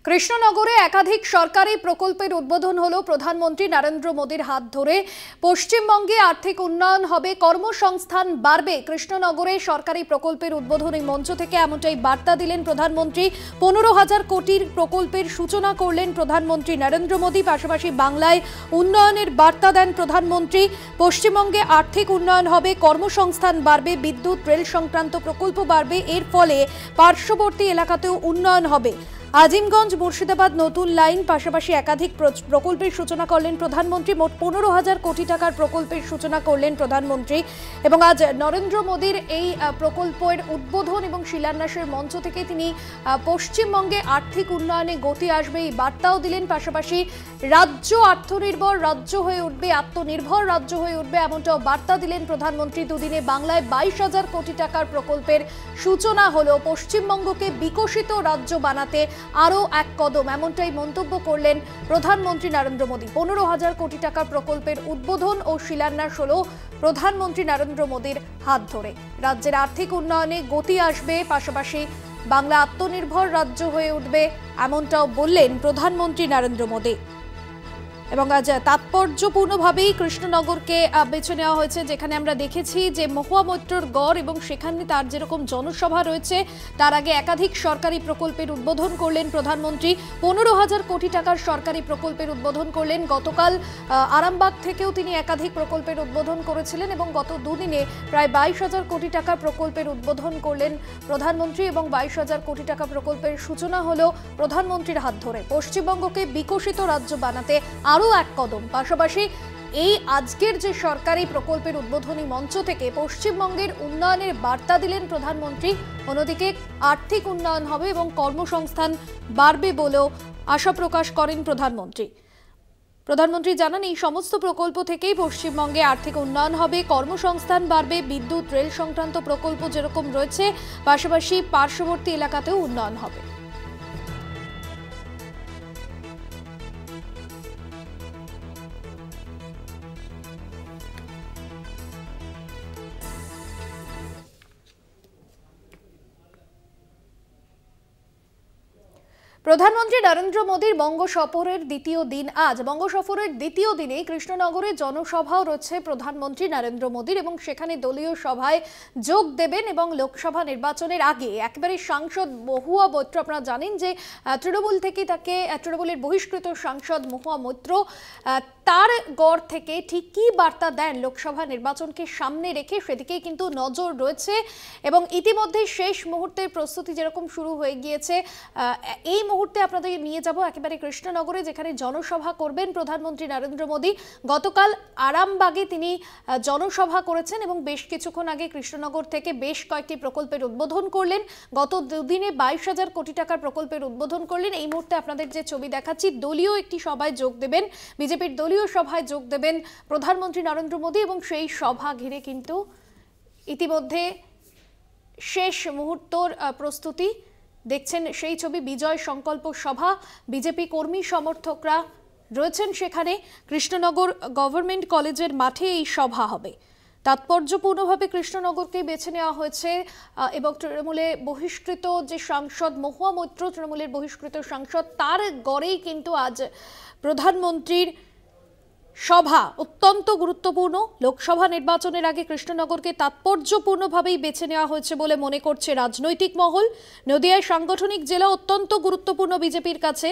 কৃষ্ণনগরে একাধিক সরকারি প্রকল্পের উদ্বোধন হলো প্রধানমন্ত্রী নরেন্দ্র মোদীর হাত ধরে। পশ্চিমবঙ্গে আর্থিক উন্নয়ন হবে, কর্মসংস্থান বাড়বে। কৃষ্ণনগরে সরকারি প্রকল্পের উদ্বোধনী মঞ্চ থেকে এমনটাই বার্তা দিলেন প্রধানমন্ত্রী। 15,000 কোটির প্রকল্পের সূচনা করলেন প্রধানমন্ত্রী নরেন্দ্র মোদী। পাশাপাশি বাংলায় উন্নয়নের বার্তা দেন প্রধানমন্ত্রী। পশ্চিমবঙ্গে আর্থিক উন্নয়ন হবে, কর্মসংস্থান বাড়বে, বিদ্যুৎ রেল সংক্রান্ত প্রকল্প বাড়বে। এর ফলে পার্শ্ববর্তী এলাকাতেও উন্নয়ন হবে। আজিমগঞ্জ মুর্শিদাবাদ নতুন লাইন পাশাপাশি একাধিক প্রকল্পের সূচনা করলেন প্রধানমন্ত্রী। মোট 15,000 কোটি টাকার প্রকল্পের সূচনা করলেন প্রধানমন্ত্রী। এবং আজ নরেন্দ্র মোদীর এই প্রকল্পের উদ্বোধন এবং শিলান্যাসের মঞ্চ থেকে তিনি পশ্চিমবঙ্গে আর্থিক উন্নয়নে গতি আসবে এই বার্তাও দিলেন। পাশাপাশি রাজ্য আত্মনির্ভর রাজ্য হয়ে উঠবে, আত্মনির্ভর রাজ্য হয়ে উঠবে, এমনটাও বার্তা দিলেন প্রধানমন্ত্রী। দুদিনে বাংলায় 22,000 কোটি টাকার প্রকল্পের সূচনা হলো। পশ্চিমবঙ্গকে বিকশিত রাজ্য বানাতে আরও এক কদম, এমনটাই মন্তব্য করলেন প্রধানমন্ত্রী নরেন্দ্র মোদী। 15,000 কোটি টাকার প্রকল্পের উদ্বোধন ও শিলান্যাস হলো প্রধানমন্ত্রী নরেন্দ্র মোদীর হাত ধরে। রাজ্যের আর্থিক উন্নয়নে গতি আসবে, পাশাপাশি বাংলা আত্মনির্ভর রাজ্য হয়ে উঠবে, এমনটাও বললেন প্রধানমন্ত্রী নরেন্দ্র মোদী। এবং আজ তাৎপর্যপূর্ণভাবেই কৃষ্ণনগরকে বেছে নেওয়া হয়েছে, যেখানে আমরা দেখেছি যে মহুয়া মৈত্রর গড় এবং সেখানে তার যেরকম জনসভা রয়েছে, তার আগে একাধিক সরকারি প্রকল্পের উদ্বোধন করলেন প্রধানমন্ত্রী। 15,000 কোটি টাকার সরকারি প্রকল্পের উদ্বোধন করলেন। গতকাল আরামবাগ থেকেও তিনি একাধিক প্রকল্পের উদ্বোধন করেছিলেন এবং গত দুদিনে প্রায় 22,000 কোটি টাকার প্রকল্পের উদ্বোধন করলেন প্রধানমন্ত্রী এবং 22,000 কোটি টাকা প্রকল্পের সূচনা হলো প্রধানমন্ত্রীর হাত ধরে। পশ্চিমবঙ্গকে বিকশিত রাজ্য বানাতে আরও এক কদম। পাশাপাশি এই আজকের যে সরকারি প্রকল্পের উদ্বোধনী মঞ্চ থেকে পশ্চিমবঙ্গের উন্নয়নের বার্তা দিলেন প্রধানমন্ত্রী। অন্যদিকে আর্থিক উন্নয়ন হবে এবং কর্মসংস্থান বাড়বে বলেও আশা প্রকাশ করেন প্রধানমন্ত্রী। প্রধানমন্ত্রী জানান, এই সমস্ত প্রকল্প থেকেই পশ্চিমবঙ্গে আর্থিক উন্নয়ন হবে, কর্মসংস্থান বাড়বে, বিদ্যুৎ রেল সংক্রান্ত প্রকল্প যেরকম রয়েছে, পাশাপাশি পার্শ্ববর্তী এলাকাতেও উন্নয়ন হবে। প্রধানমন্ত্রী নরেন্দ্র মোদীর বঙ্গ সফরের দ্বিতীয় দিন আজ। বঙ্গ সফরের দ্বিতীয় দিনে কৃষ্ণনগরে জনসভাও রয়েছে প্রধানমন্ত্রী নরেন্দ্র মোদীর এবং সেখানে দলীয় সভায় যোগ দেবেন। এবং লোকসভা নির্বাচনের আগে একেবারে সাংসদ মহুয়া মৈত্র, আপনারা জানেন যে তৃণমূল থেকে তাকে তৃণমূলের বহিষ্কৃত সাংসদ মহুয়া মৈত্র, তার গড় থেকে ঠিক কী বার্তা দেন লোকসভা নির্বাচনকে সামনে রেখে, সেদিকেই কিন্তু নজর রয়েছে। এবং ইতিমধ্যে শেষ মুহূর্তের প্রস্তুতি যেরকম শুরু হয়ে গিয়েছে, এই মুহূর্তে আপনাদের নিয়ে যাব একেবারে কৃষ্ণনগরে, যেখানে জনসভা করবেন প্রধানমন্ত্রী নরেন্দ্র মোদী। গতকাল আরামবাগে তিনি জনসভা করেছেন এবং বেশ কিছুক্ষণ আগে কৃষ্ণনগর থেকে বেশ কয়েকটি প্রকল্পের উদ্বোধন করলেন। গত দুদিনে 22,000 কোটি টাকার প্রকল্পের উদ্বোধন করলেন। এই মুহূর্তে আপনাদের যে ছবি দেখাচ্ছি, দলীয় একটি সভায় যোগ দেবেন, বিজেপির দলীয় সভায় যোগ দেবেন প্রধানমন্ত্রী নরেন্দ্র মোদী। এবং সেই সভা ঘিরে কিন্তু ইতিমধ্যে শেষ মুহূর্তর প্রস্তুতি দেখছেন। সেই ছবি, বিজয় সংকল্প সভা, বিজেপি কর্মী সমর্থকরা রয়েছেন সেখানে। কৃষ্ণনগর গভর্নমেন্ট কলেজের মাঠে এই সভা হবে। তাৎপর্যপূর্ণভাবে কৃষ্ণনগরকে বেছে নেওয়া হয়েছে এবং তৃণমূলে বহিষ্কৃত যে সাংসদ মহুয়া মৈত্র, তৃণমূলের বহিষ্কৃত সাংসদ, তার গড়েই কিন্তু আজ প্রধানমন্ত্রীর সভা অত্যন্ত গুরুত্বপূর্ণ। লোকসভা নির্বাচনের আগে কৃষ্ণনগরকে তাৎপর্যপূর্ণভাবেই বেছে নেওয়া হয়েছে বলে মনে করছে রাজনৈতিক মহল। নদিয়ায় সাংগঠনিক জেলা অত্যন্ত গুরুত্বপূর্ণ বিজেপির কাছে।